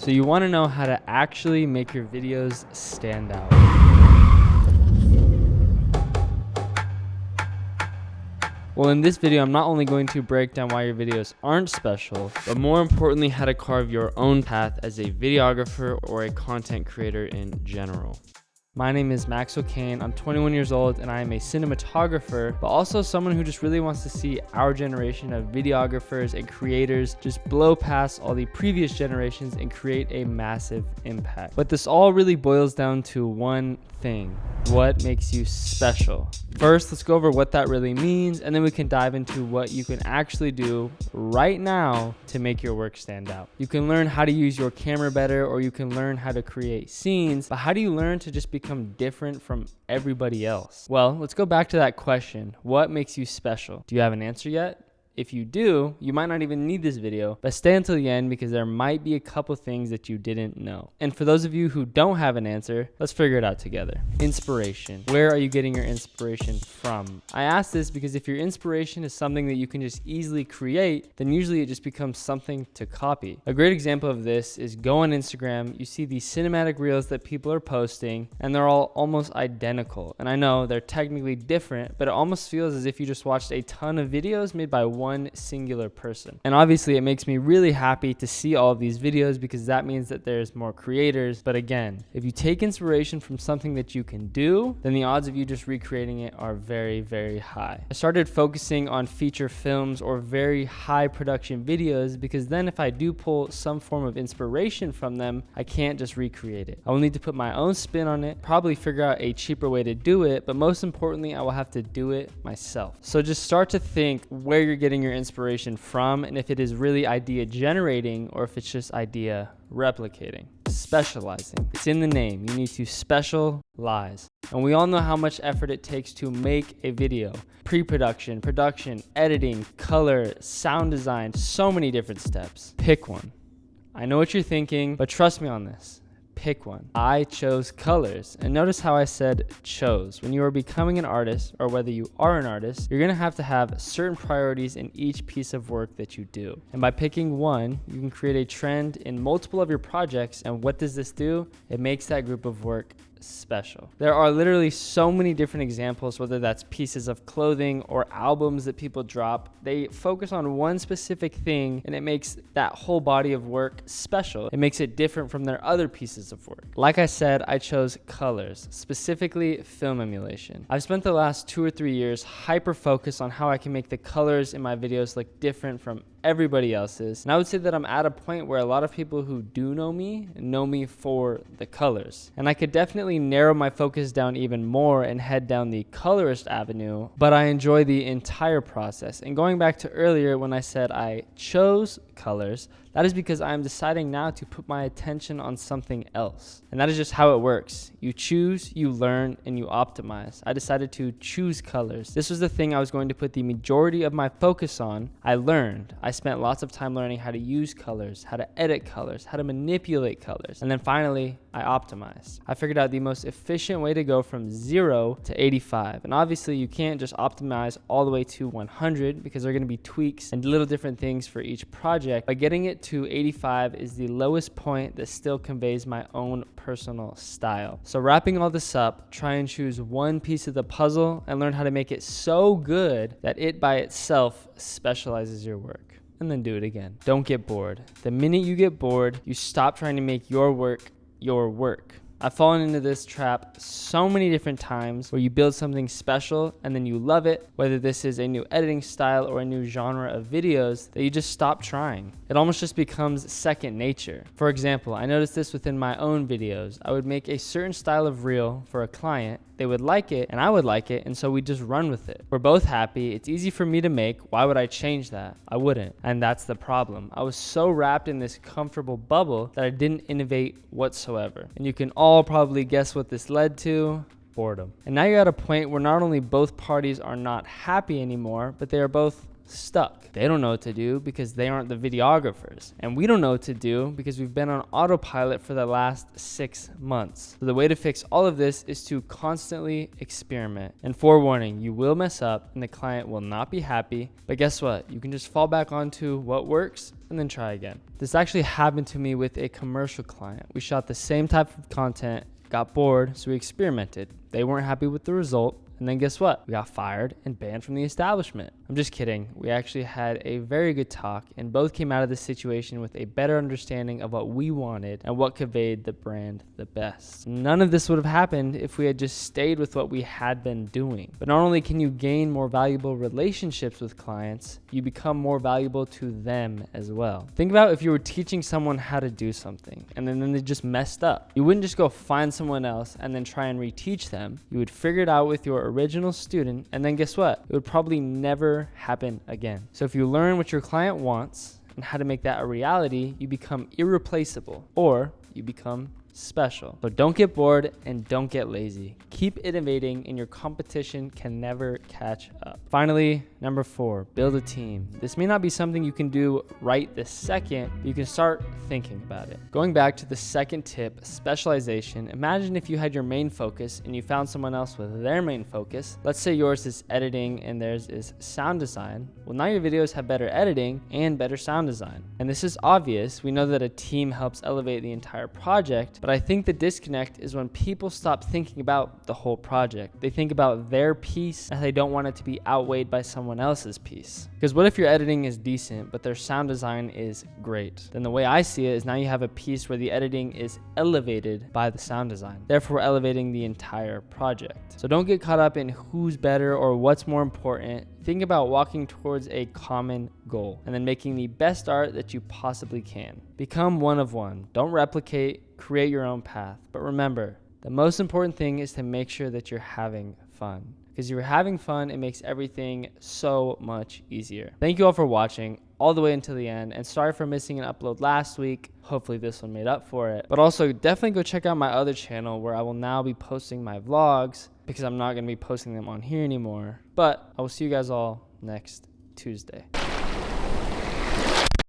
So you want to know how to actually make your videos stand out. Well, in this video, I'm not only going to break down why your videos aren't special, but more importantly, how to carve your own path as a videographer or a content creator in general. My name is Maxwell Kane. I'm 21 years old and I am a cinematographer, but also someone who just really wants to see our generation of videographers and creators just blow past all the previous generations and create a massive impact. But this all really boils down to one thing: what makes you special? First, let's go over what that really means, and then we can dive into what you can actually do right now to make your work stand out. You can learn how to use your camera better, or you can learn how to create scenes, but how do you learn to just become different from everybody else? Well, let's go back to that question. What makes you special? Do you have an answer yet? If you do, you might not even need this video, but stay until the end because there might be a couple things that you didn't know. And for those of you who don't have an answer, let's figure it out together. Inspiration. Where are you getting your inspiration from? I ask this because if your inspiration is something that you can just easily create, then usually it just becomes something to copy. A great example of this is go on Instagram, you see these cinematic reels that people are posting, and they're all almost identical. And I know they're technically different, but it almost feels as if you just watched a ton of videos made by one singular person. And obviously it makes me really happy to see all of these videos because that means that there's more creators. But again, if you take inspiration from something that you can do, then the odds of you just recreating it are very, very high. I started focusing on feature films or very high production videos because then if I do pull some form of inspiration from them, I can't just recreate it. I will need to put my own spin on it, probably figure out a cheaper way to do it, but most importantly, I will have to do it myself. So just start to think where you're getting your inspiration from, and if it is really idea generating or if it's just idea replicating. Specializing. It's in the name. You need to specialize. And we all know how much effort it takes to make a video. Pre-production, production, editing, color, sound design, so many different steps. Pick one. I know what you're thinking, but trust me on this. Pick one. I chose colors. And notice how I said chose. When you are becoming an artist, or whether you are an artist, you're gonna have to have certain priorities in each piece of work that you do. And by picking one, you can create a trend in multiple of your projects. And what does this do? It makes that group of work special. There are literally so many different examples, whether that's pieces of clothing or albums that people drop. They focus on one specific thing and it makes that whole body of work special. It makes it different from their other pieces of work. Like I said, I chose colors, specifically film emulation. I've spent the last 2 or 3 years hyper focused on how I can make the colors in my videos look different from everybody else's. And I would say that I'm at a point where a lot of people who do know me for the colors. And I could definitely narrow my focus down even more and head down the colorist avenue, but I enjoy the entire process. And going back to earlier when I said I chose colors, that is because I am deciding now to put my attention on something else. And that is just how it works. You choose, you learn, and you optimize. I decided to choose colors. This was the thing I was going to put the majority of my focus on. I learned. I spent lots of time learning how to use colors, how to edit colors, how to manipulate colors. And then finally, I optimized. I figured out the most efficient way to go from 0 to 85. And obviously you can't just optimize all the way to 100 because there are going to be tweaks and little different things for each project. But getting it to 85 is the lowest point that still conveys my own personal style. So wrapping all this up, try and choose one piece of the puzzle and learn how to make it so good that it by itself specializes your work. And then do it again. Don't get bored. The minute you get bored, you stop trying to make your work your work. I've fallen into this trap so many different times where you build something special and then you love it, whether this is a new editing style or a new genre of videos, that you just stop trying. It almost just becomes second nature. For example, I noticed this within my own videos. I would make a certain style of reel for a client. They would like it and I would like it, and so we just run with it. We're both happy. It's easy for me to make. Why would I change that? I wouldn't. And that's the problem. I was so wrapped in this comfortable bubble that I didn't innovate whatsoever. And you can all probably guess what this led to. Boredom. And now you're at a point where not only both parties are not happy anymore, but they are both stuck. They don't know what to do because they aren't the videographers. And we don't know what to do because we've been on autopilot for the last 6 months. So the way to fix all of this is to constantly experiment. And forewarning, you will mess up and the client will not be happy. But guess what? You can just fall back onto what works and then try again. This actually happened to me with a commercial client. We shot the same type of content, got bored, so we experimented. They weren't happy with the result. And then guess what? We got fired and banned from the establishment. I'm just kidding. We actually had a very good talk and both came out of this situation with a better understanding of what we wanted and what conveyed the brand the best. None of this would have happened if we had just stayed with what we had been doing. But not only can you gain more valuable relationships with clients, you become more valuable to them as well. Think about if you were teaching someone how to do something and then they just messed up. You wouldn't just go find someone else and then try and reteach them. You would figure it out with your original student, and then guess what? It would probably never happen again. So if you learn what your client wants and how to make that a reality, you become irreplaceable, or you become special. So don't get bored and don't get lazy. Keep innovating and your competition can never catch up. Finally, number 4, build a team. This may not be something you can do right this second, but you can start thinking about it. Going back to the second tip, specialization, imagine if you had your main focus and you found someone else with their main focus. Let's say yours is editing and theirs is sound design. Well, now your videos have better editing and better sound design. And this is obvious. We know that a team helps elevate the entire project, but I think the disconnect is when people stop thinking about the whole project. They think about their piece and they don't want it to be outweighed by someone else's piece. Because what if your editing is decent, but their sound design is great? Then the way I see it is now you have a piece where the editing is elevated by the sound design, therefore elevating the entire project. So don't get caught up in who's better or what's more important. Think about walking towards a common goal and then making the best art that you possibly can. Become one of one. Don't replicate, create your own path. But remember, the most important thing is to make sure that you're having fun. Because you're having fun, it makes everything so much easier. Thank you all for watching all the way until the end, and sorry for missing an upload last week. Hopefully this one made up for it. But also definitely go check out my other channel where I will now be posting my vlogs, because I'm not going to be posting them on here anymore. But I will see you guys all next Tuesday.